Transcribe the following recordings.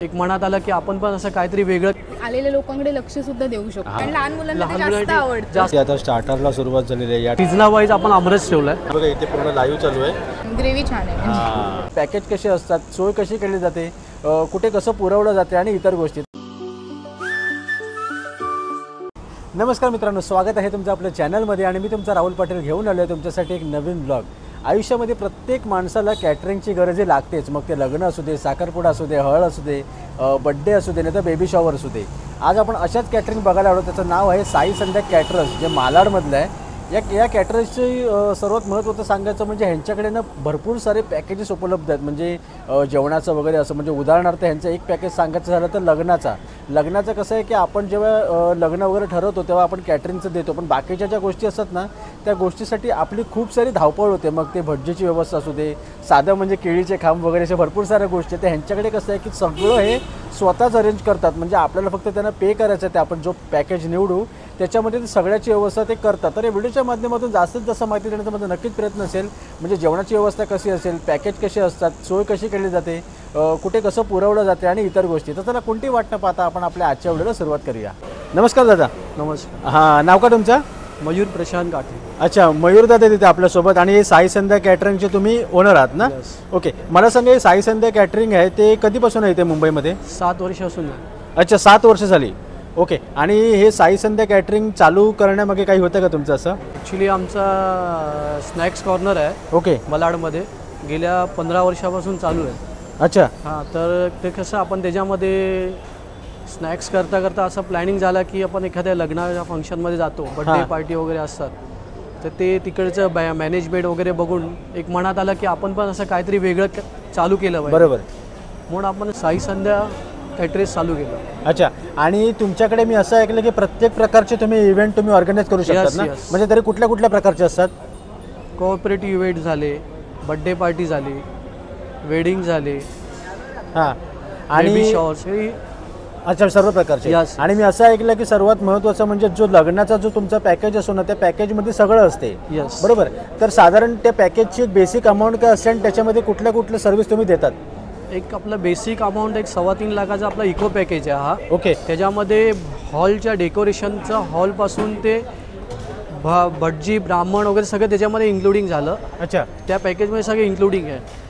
एक मनात आलं की आपण पण असं काहीतरी वेगळं आलेल्या लोकांकडे लक्ष सुद्धा देऊ शकतो आणि लहान मुलांना ते जास्त आवडतं. जास्त आता स्टार्टरला सुरुवात झालेली आहे. या सीझना वाईज आपण आमरस ठेवलाय. बघा इथे पूर्ण लाईव्ह चालू आहे. ग्रेव्ही छान आहे. पॅकेज कसे असतात, सोय कशी केली जाते, कुठे कसं पुरवलं जाते आणि इतर गोष्टी. नमस्कार मित्रांनो, स्वागत आहे तुमचं आपल्या चॅनलमध्ये आणि मी तुमचा राहुल पाटील घेऊन आलो आहे तुमच्यासाठी एक नवीन ब्लॉग. आयुष्यामध्ये प्रत्येक माणसाला कॅटरिंगची गरज लागतेच. मग ते लग्न असू दे, साखरपुडा असू दे, हळद असू दे, बड्डे असू दे, नाही तर बेबी शॉवर असू दे. आज आपण अशाच कॅटरिंग बघायला आलो. त्याचं नाव आहे साई संध्या कॅटरर्स, जे मालाडमधलं आहे. या कॅटरर्सची सर्वात महत्त्वाचं सांगायचं म्हणजे ह्यांच्याकडे ना भरपूर सारे पॅकेजेस उपलब्ध आहेत. म्हणजे जेवणाचं वगैरे असं. म्हणजे उदाहरणार्थ ह्यांचं एक पॅकेज सांगायचं झालं तर लग्नाचं कसं आहे की आपण जेव्हा लग्न वगैरे ठरवतो तेव्हा आपण कॅटरिंगचं देतो, पण बाकीच्या ज्या गोष्टी असतात ना त्या गोष्टीसाठी आपली खूप सारी धावपळ होते. मग ते भटजीची व्यवस्था असू दे, साधं म्हणजे केळीचे खांब वगैरे अशा भरपूर साऱ्या गोष्टी आहेत. ह्यांच्याकडे कसं आहे की सगळं हे स्वतःच अरेंज करतात. म्हणजे आपल्याला फक्त त्यांना पे करायचं आहे. ते आपण जो पॅकेज निवडू त्याच्यामध्ये ते सगळ्याची व्यवस्था ते करतात. तर या व्हिडिओच्या माध्यमातून जास्तीत जास्त माहिती देण्याचा माझा नक्कीच प्रयत्न असेल. म्हणजे जेवणाची व्यवस्था कशी असेल, पॅकेज कसे असतात, सोय कशी केली जाते, कुठे कसं पुरवलं जाते आणि इतर गोष्टी. तर त्याला कोणती वाट न पाहता आपण आपल्या आजच्या व्हिडिओला सुरुवात करूया. नमस्कार दादा. नमस्कार. हां, नाव का तुमचं? मयूर प्रशांत काटे. अच्छा, मयूर दादा तिथे आपल्यासोबत. आणि हे साई संध्या कॅटरिंगचे तुम्ही ओनर आहात ना? ओके, मला सांगा हे साई संध्या कॅटरिंग आहे ते कधीपासून आहे ते मुंबईमध्ये? 7 वर्षापासून. अच्छा, 7 वर्ष झाली. ओके. आणि हे साई संध्या कॅटरिंग चालू करण्यामागे काही होतं का तुमचं असं? ॲक्च्युली आमचा स्नॅक्स कॉर्नर आहे. ओके. मलाडमध्ये गेल्या 15 वर्षापासून चालू आहे. अच्छा. हां, तर ते कसं आपण त्याच्यामध्ये स्नॅक्स करता करता असं प्लॅनिंग झालं की आपण एखाद्या लग्नाच्या फंक्शनमध्ये जातो, बर्थडे पार्टी वगैरे असतात, तर ते तिकडचं मॅनेजमेंट वगैरे बघून एक मनात आलं की आपण पण असं काहीतरी वेगळं चालू केलं पाहिजे. बरोबर. म्हणून आपण साई संध्या कॅटरिंग चालू केलं. अच्छा. आणि तुमच्याकडे मी असं ऐकलं की प्रत्येक प्रकारचे तुम्ही इव्हेंट तुम्ही ऑर्गनाईज करू शकता ना? म्हणजे तरी कुठल्या कुठल्या प्रकारचे असतात? कोऑपरेटिव्ह इव्हेंट झाले, बर्थडे पार्टी झाली, वेडिंग झाले, हां, आणि बेबी शॉवर्स. अच्छा, सर्व प्रकारचे. आणि मी असं ऐकलं की सर्वात महत्त्वाचं म्हणजे जो लग्नाचा जो तुमचा पॅकेज असतो ना त्या पॅकेजमध्ये सगळं असते. बरोबर. तर साधारण त्या पॅकेजची एक बेसिक अमाऊंट काय असते आणि त्याच्यामध्ये कुठल्या कुठल्या सर्व्हिस तुम्ही देतात? एक आपलं बेसिक अमाऊंट एक 3.25 लाखाचा आपला इको पॅकेज आहे हा. ओके. त्याच्यामध्ये हॉलच्या डेकोरेशनचं हॉलपासून ते भटजी, ब्राह्मण वगैरे सगळं त्याच्यामध्ये इन्क्लुडिंग झालं. अच्छा. त्या पॅकेजमध्ये सगळं इन्क्लुडिंग आहे.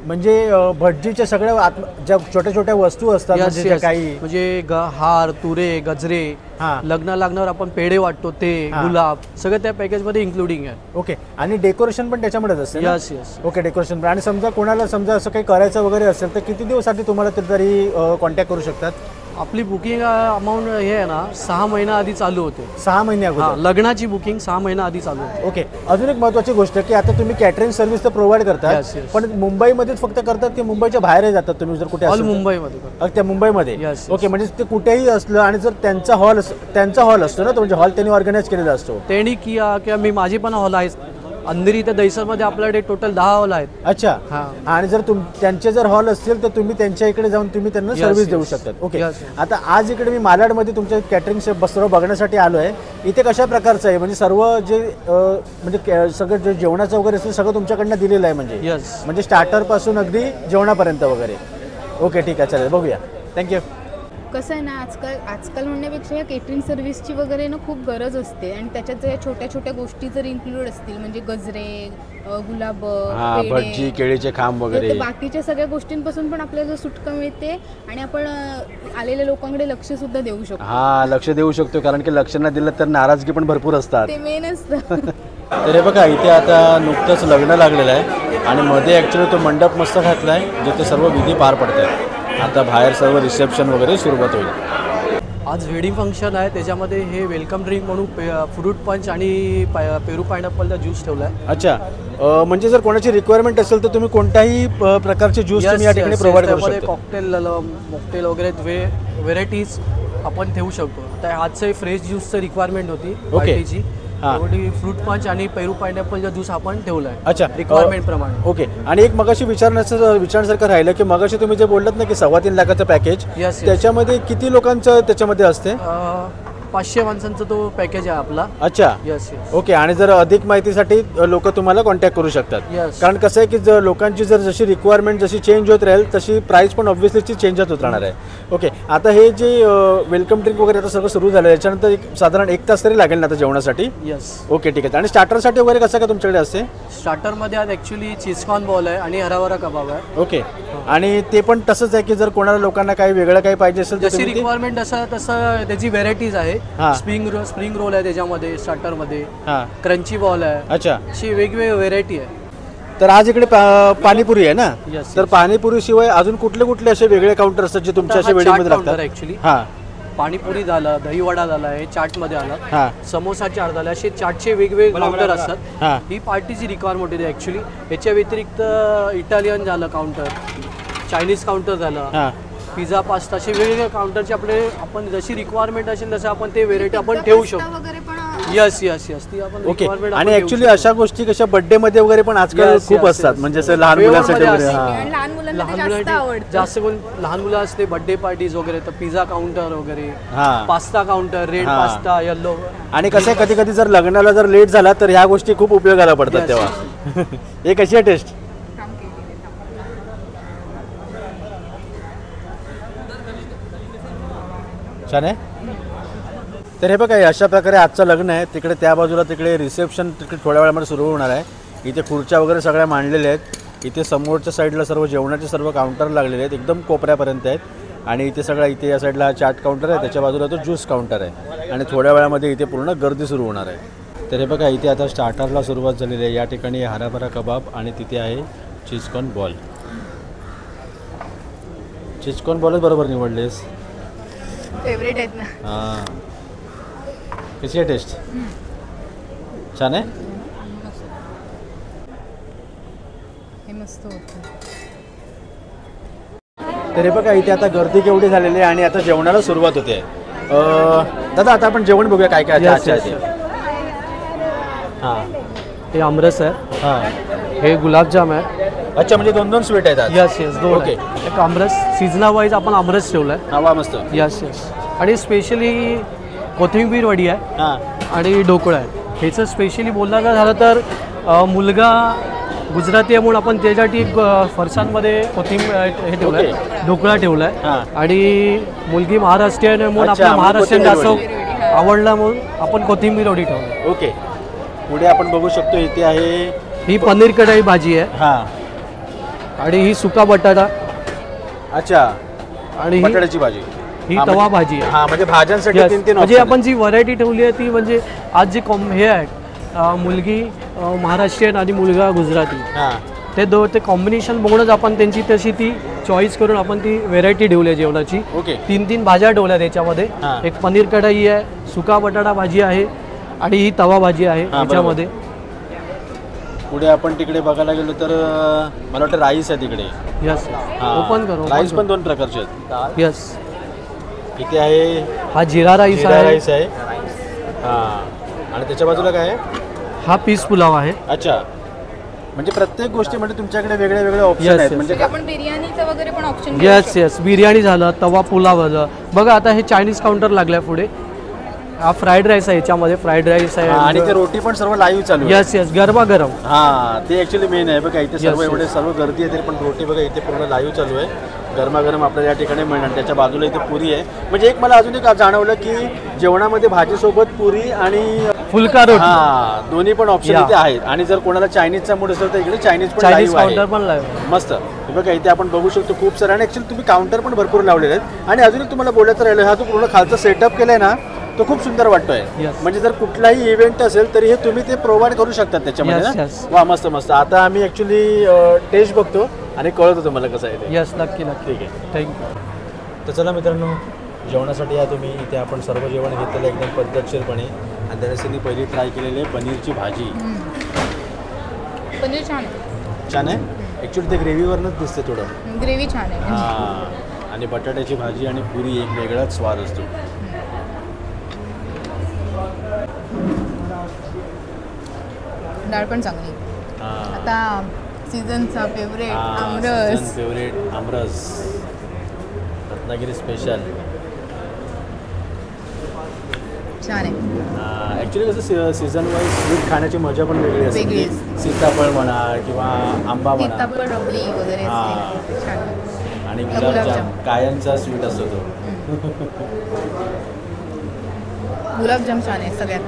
म्हणजे भटजीच्या सगळ्या ज्या छोट्या छोट्या वस्तू असतात म्हणजे काही म्हणजे हार, तुरे, गजरे, लग्न लागणार आपण पेढे वाटतो ते, गुलाब, सगळं त्या पॅकेजमध्ये इन्क्लुडिंग आहे. ओके. आणि डेकोरेशन पण त्याच्यामध्येच असते? Yes yes. ओके, डेकोरेशन पण. आणि समजा कोणाला समजा असं काही करायचं वगैरे असेल तर किती दिवसासाठी तुम्हाला तरी कॉन्टॅक्ट करू शकतात? आपली बुकिंग अमाऊंट हे आहे ना 6 महिना आधी चालू होते. 6 महिने अगोदर? लग्नाची बुकिंग 6 महिना आधी चालू होते. ओके. अजून एक महत्त्वाची गोष्ट की आता तुम्ही कॅटरिंग सर्व्हिस तर प्रोव्हाइड करतात, पण मुंबईमध्येच फक्त करतात की मुंबईच्या बाहेरही जातात तुम्ही जर कुठे? मुंबईमध्ये. त्या मुंबईमध्ये. ओके. म्हणजे ते कुठेही असलं आणि जर त्यांचा हॉल असतो ना, तो म्हणजे हॉल त्यांनी ऑर्गनाईज केलेला असतो त्यांनी किंवा मी माझी पण हॉल आहे अंधेरी ते दैसरमध्ये आपल्याकडे टोटल 10 हॉल आहेत. अच्छा. आणि जर त्यांचे जर हॉल असतील तर तुम्ही त्यांच्या इकडे जाऊन तुम्ही त्यांना सर्व्हिस देऊ शकतात. ओके. आता आज इकडे मी मालाडमध्ये तुमच्या कॅटरिंग सर्व बघण्यासाठी आलो आहे. इथे कशा प्रकारचं आहे म्हणजे सर्व जे म्हणजे सगळं जे जेवणाचं वगैरे असेल सगळं तुमच्याकडनं दिलेलं आहे म्हणजे स्टार्टर पासून अगदी जेवणापर्यंत वगैरे? ओके, ठीक आहे, चालेल, बघूया. थँक्यू. कसं आहे ना, आजकाल म्हणण्यापेक्षा या केटरिंग सर्व्हिसची वगैरे ना खूप गरज असते. आणि त्याच्यात जर छोट्या छोट्या गोष्टी जर इन्क्लूड असतील म्हणजे गजरे, गुलाब, भटजी, केळीचे खांब वगैरे, बाकीच्या सगळ्या गोष्टींपासून पण आपल्याला सुटका मिळते आणि आपण आलेल्या लोकांकडे लक्ष सुद्धा देऊ शकतो. लक्ष देऊ शकतो, कारण की लक्ष न दिलं तर नाराजगी पण भरपूर असतात. ते मेन असतं. तर हे बघा, इथे आता नुकतंच लग्न लागलेलं आहे आणि मध्ये ॲक्च्युली तो मंडप मस्त घातला आहे जिथे सर्व विधी पार पडतात. आता बाहेर सर्व रिसेप्शन वगैरे सुरुवात होईल. आज वेडिंग फंक्शन आहे, त्याच्यामध्ये हे वेलकम ड्रिंक म्हणून फ्रूट पंच आणि पेरू पायनॅपलचा ज्यूस ठेवला आहे. अच्छा. म्हणजे जर कोणाची रिक्वायरमेंट असेल तर तुम्ही कोणत्याही प्रकारचे ज्यूस तुम्ही या ठिकाणी प्रोव्हाइड करू शकता? कॉकटेल, मॉकटेल वगैरे व्हेरायटीज आपण ठेवू शकतो. आता आजचं फ्रेश ज्यूसचं रिक्वायरमेंट होती पार्टीची. फ्रूट पंच आणि पेरू पायनॅपलचा ज्यूस आपण ठेवलाय. अच्छा, रिक्वायरमेंट प्रमाणे. ओके. आणि एक मगाशी विचारण्यासारखं राहिलं की मगाशी तुम्ही जे बोललात ना की 3.25 लाखाचं पॅकेज, त्याच्यामध्ये किती लोकांचं त्याच्यामध्ये असते? 500 माणसांचा तो पॅकेज आहे आपला. अच्छा. Yes yes okay. आणि जर अधिक माहितीसाठी लोक तुम्हाला कॉन्टॅक्ट करू शकतात. Yes. कारण कसं आहे की जर लोकांची जर जशी रिक्वायरमेंट जशी चेंज होत राहील तशी प्राईस पण ऑब्व्हियसली चेंजच होत राहणार आहे. ओके. आता हे जे वेलकम ड्रिंक वगैरे आता सगळं सुरू झालं याच्यानंतर साधारण 1 तास तरी लागेल ना आता जेवणासाठी. यस. ओके ठीक आहे. आणि स्टार्टरसाठी वगैरे कसं का तुमच्याकडे असते? स्टार्टरमध्ये आज ॲक्च्युली चीजकॉर्न बॉल आहे आणि हराभरा कबाब आहे. ओके. आणि ते पण तसंच आहे की जर कोणाला लोकांना काही वेगळं काही पाहिजे असेल तर जशी तुम्ही ते- रिक्वायरमेंट तसं त्याची व्हेरायटीज आहे. हां. स्प्रिंग रोल आहे त्याच्यामध्ये स्टार्टरमध्ये. हां. क्रंची बॉल आहे. अच्छा. अशी वेगवेगळी व्हेरायटी आहे. तर आज इकडे पाणीपुरी आहे ना. Yes, तर yes. पाणीपुरी शिवाय अजून कुठले कुठले असे वेगळे काउंटर असतात जे तुमच्या अशा वेडिंगमध्ये लागतात? ॲक्च्युली हां पाणीपुरी झालं, दहीवडा झाला, हे चाटमध्ये आला, हां समोसा चाट झाला, असे चाटचे वेगवेगळे काउंटर असतात. हां. ही पार्टीची रिक्वायरमेंट होती ॲक्च्युली. याच्या व्यतिरिक्त इटालियन झालं काउंटर, चायनीज काउंटर झालं, हां. पिझ्झा पास्ता, असे वेगवेगळे काउंटरचे आपण जशी रिक्वायरमेंट असेल तसं आपण ते व्हेरायटी आपण ठेवू शकतो. वगैरे पण यस यस यस ती आपण ओके. requirement आणि आपण ऍक्च्युली ठेवू अशा गोष्टी कशा बर्थडे मध्ये वगैरे पण आजकाल Yes, खूप yes, असतात yes. म्हणजे असं लहान Flavor मुलांसाठी मध्ये वगैरे. असते. हां. आणि लहान शकतो. मुलांना लहान ते जास्त मुलांसाठी आवडतं. जास्त कोण लहान मुलं असते बर्थडे पार्टीज वगैरे तर पिझ्झा काउंटर वगैरे, हां. पास्ता काउंटर, रेड हां. Pasta, yellow. आणि कसं आहे कधी कधी जर लग्नाला जर लेट झाला तर ह्या गोष्टी खूप उपयोगाला पडतात Yes, तेव्हा. हे कशी आहे टेस्ट? छान आहे. तर हे बघा अशा प्रकारे आजचं लग्न आहे. तिकडे त्या बाजूला तिकडे रिसेप्शन तिकडे थोड्या वेळामध्ये सुरू होणार आहे. इथे खुर्च्या वगैरे सगळ्या मांडलेल्या आहेत. इथे समोरच्या साईडला सर्व जेवणाचे सर्व काउंटर लागलेले आहेत एकदम कोपऱ्यापर्यंत आहेत. आणि इथे सगळा इथे या साईडला चाट काउंटर आहे, त्याच्या बाजूला तो ज्यूस काउंटर आहे. आणि थोड्या वेळामध्ये इथे पूर्ण गर्दी सुरू होणार आहे. तर हे बघा इथे आता स्टार्टरला सुरुवात झालेली आहे. या ठिकाणी हराभरा कबाब आणि तिथे आहे चीजकॉर्न बॉल. चीजकॉर्न बॉलच बरोबर निवडलेस. फेवरेट आहेत ना. हां. कशी आहे टेस्ट? छान आहे. हे मस्त होतं. तर हे बघा इथे आता गर्दी केवढी झालेली आहे आणि आता जेवणाला सुरुवात होते. दादा आता आपण जेवण बघूया काय काय Yes, अच्छा yes, आहे. हां हे आमरस आहे, हां. हे गुलाबजाम आहे. अच्छा म्हणजे 2-2 स्वीट आहेत आज. यस यस दोन ओके. आहे. एक आमरस सीझना वाईज आपण आमरस ठेवला आहे. हवा मस्त. Yes yes. आणि स्पेशली कोथिंबीर वडी आहे हां. आणि ढोकळा आहे. ह्याचं स्पेशली बोलायचं झालं तर मुलगा गुजराती आहे म्हणून आपण त्याच्यासाठी एक फरसाणमध्ये कोथिंबीर हे ठेवलं आहे, ढोकळा ठेवला आहे. हां. आणि मुलगी महाराष्ट्रीयन आहे म्हणून अच्छा, आपल्या म्हणून महाराष्ट्रीयन कोथिंबीर जास्त आवडला म्हणून आपण कोथिंबीर वडी ठेवली. ओके. पुढे आपण बघू शकतो इथे आहे ही पनीर कढाई भाजी आहे हां. आणि ही सुका बटाटा अच्छा आणि बटाट्याची भाजी. ही हां, तवा म्हणजे- भाजी आहे. हां म्हणजे भाज्यांसाठी Yes. 3-3 म्हणजे option आपण जी व्हरायटी ठेवली आहे ती म्हणजे आज जे हे आहे मुलगी महाराष्ट्रीयन आणि मुलगा गुजराती आहेत. हां. ते कॉम्बिनेशन बघूनच आपण त्यांची तशी ती चॉईस करून आपण ती व्हेरायटी ठेवली आहे जेवणाची. ओके. 3 भाज्या ठेवल्या त्याच्यामध्ये. हां. एक पनीर कढाई आहे, सुका बटाटा भाजी आहे आणि ही तवा भाजी आहे हां, त्याच्यामध्ये. पुढे आपण तिकडे बघायला गेलो तर मला वाटतं राईस आहे तिकडे. यस हां. ओपन करू. राईस पण 2 प्रकारचे आहेत. यस. इथे आहे हा जिरा राईस जिरा आहे. राईस आहे. हां. आणि त्याच्या बाजूला काय आहे? हा पीस पुलाव आहे. अच्छा म्हणजे प्रत्येक गोष्टी म्हणजे तुमच्याकडे वेगळे वेगळे ऑप्शन Yes, आहेत yes. म्हणजे आपण बिर्याणीचं वगैरे पण ऑप्शन येस येस. बिर्याणी झालं, तवा पुलाव झालं. बघा आता हे चायनीज काउंटर लागलं आहे पुढे. हा फ्राईड राईस आहे, याच्यामध्ये फ्राईड राईस हां, आणि ते आहे. रोटी पण सर्व लाईव्ह चालू आहे. यस यस गरमागरम. हां ते ॲक्च्युली मेन आहे बघा इथे सर्व Yes, एवढे सर्व गर्दी आहे तरी पण रोटी बघा इथे पूर्ण लाईव्ह चालू आहे. गरमागरम आपल्याला या ठिकाणी मिळणार. त्याच्या बाजूला इथे पुरी आहे. म्हणजे एक मला अजून एक जाणवलं की जेवणामध्ये भाजीसोबत पुरी आणि फुलका रोटी. हां दोन्ही पण ऑप्शन Yeah. इथे आहेत. आणि जर कोणाला चायनीजचा मूड असेल तर इकडे चायनीज पण चायनीज live आहे. काउंटर पण लावलं. मस्त. हे बघा इथे आपण बघू शकतो खूप सारे आणि ॲक्च्युली तुम्ही काउंटर पण भरपूर लावलेले आहेत. आणि अजून एक तुम्हाला बोलायचं राहिलं हा तो पूर्ण खालचा सेटअप केलाय ना तो खूप सुंदर वाटतोय. Yes. म्हणजे जर कुठलाही इव्हेंट असेल तरी हे तुम्ही ते प्रोव्हाइड करू शकतात त्याच्यामध्ये Yes, ना. yes. वा मस्त मस्त. आता आम्ही ॲक्च्युली टेस्ट बघतो आणि कळतो तुम्हाला कसं आहे ते. यस नक्की नक्की. ठीक आहे. थँक्यू. तर चला मित्रांनो जेवणासाठी या तुम्ही इथे आपण सर्व जेवण घेतलेलं एकदम पद्धतशीरपणे. आणि त्याने पहिली ट्राय केलेली आहे पनीरची भाजी. पनीर छान आहे. छान आहे. ॲक्च्युली ते ग्रेव्हीवरनंच दिसते थोडं. ग्रेव्ही छान आहे. हां. आणि बटाट्याची भाजी आणि पुरी एक वेगळाच स्वाद असतो. डाळ पण चांगली. हां. आता सीझनचा फेवरेट आमरस. फेवरेट आमरस रत्नागिरी स्पेशल. छान आहे. ॲक्च्युली कसं सीझन वाईज स्वीट खाण्याची मजा पण वेगळी असते. वेगळी म्हणजे सीताफळ म्हणा किंवा आंबा म्हणा सीताफळ रबडी वगैरे हां. असते ना, छान. आणि गुलाबजाम. गुलाबजाम कायमचा स्वीट असतो तो. गुलाबजाम छान आहे सगळ्यात.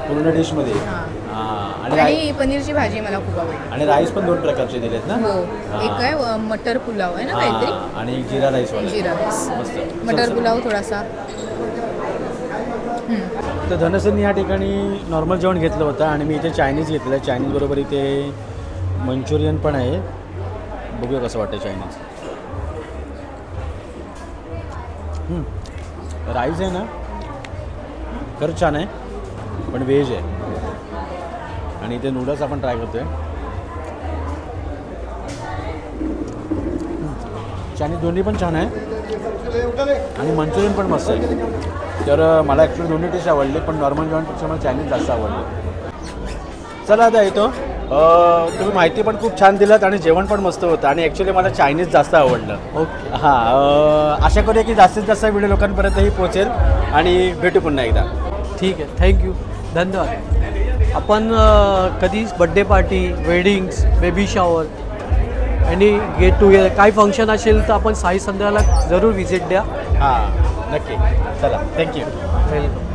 पूर्ण डिशमध्ये. हां. हां. आणि पनीरची भाजी मला खूप आवडली. आणि राईस पण 2 प्रकारचे दिलेत ना. हो, हां. एक आहे मटर पुलाव आहे ना काहीतरी, हां. आणि एक जिरा राईस वाला. जिरा राईस, मस्त. मटर पुलाव थोडासा. तर धनसरनी या ठिकाणी नॉर्मल जेवण घेतलं होतं आणि मी इथे चायनीज घेतलं. चायनीज बरोबर इथे मंचुरियन पण आहे. बघूया कसं वाटतं चायनीज. राईस आहे ना खरंच छान आहे, पण व्हेज आहे. आणि इथे नूडल्स आपण ट्राय करतोय. चायनीज दोन्ही पण छान आहे आणि मंचुरियन पण मस्त आहे. तर मला ॲक्च्युली दोन्ही डिश आवडले, पण नॉर्मल जेवणपेक्षा मला चायनीज जास्त आवडलं. चला आता येतो. तुम्ही माहिती पण खूप छान दिलात आणि जेवण पण मस्त होतं आणि ॲक्च्युली मला चायनीज जास्त आवडलं. ओके. हां, आशा करूया की जास्तीत जास्त व्हिडिओ लोकांपर्यंतही पोहोचेल आणि भेटू पुन्हा एकदा. ठीक आहे, थँक्यू, धन्यवाद. आपण कधी birthday party, weddings, baby shower आणि गेट टुगेदर काही फंक्शन असेल तर आपण साई संध्याला जरूर व्हिजिट द्या. हां, नक्की. चला, थँक्यू. वेलकम.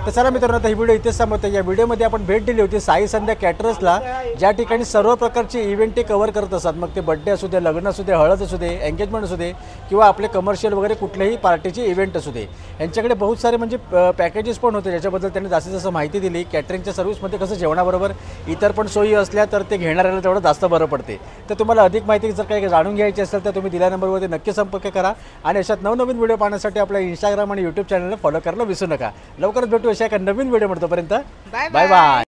तर चला मित्रांनो, आता ही व्हिडिओ इथेच संपवतो. या व्हिडिओमध्ये आपण भेट दिली होती साई संध्या कॅटरर्सला, ज्या ठिकाणी सर्व प्रकारचे इव्हेंट ते कव्हर करत असतात. मग ते बड्डे असू दे, लग्न असू दे, हळद असू दे, एंगेजमेंट असू दे किंवा आपले कमर्शियल वगैरे कुठल्याही पार्टीचे इव्हेंट असू दे. यांच्याकडे बहुत सारे म्हणजे पॅकेजेस पण होते, ज्याच्याबद्दल त्यांनी जास्तीत जास्त माहिती दिली. कॅटरिंगच्या सर्व्हिसमध्ये कसं जेवणाबरोबर इतर पण सोयी असल्या तर ते घेणाऱ्याला तेवढं जास्त बरं पडते. तर तुम्हाला अधिक माहिती जर काही जाणून घ्यायची असेल तर तुम्ही दिल्या नंबरवरती नक्की संपर्क करा आणि अशात नवनवीन व्हिडिओ पाहण्यासाठी आपल्या इंस्टाग्राम आणि यूट्यूब चॅनलला फॉलो करायला विसरू नका. लवकरच भेटू अशा एका नवीन व्हिडिओ. तोपर्यंत बाय बाय.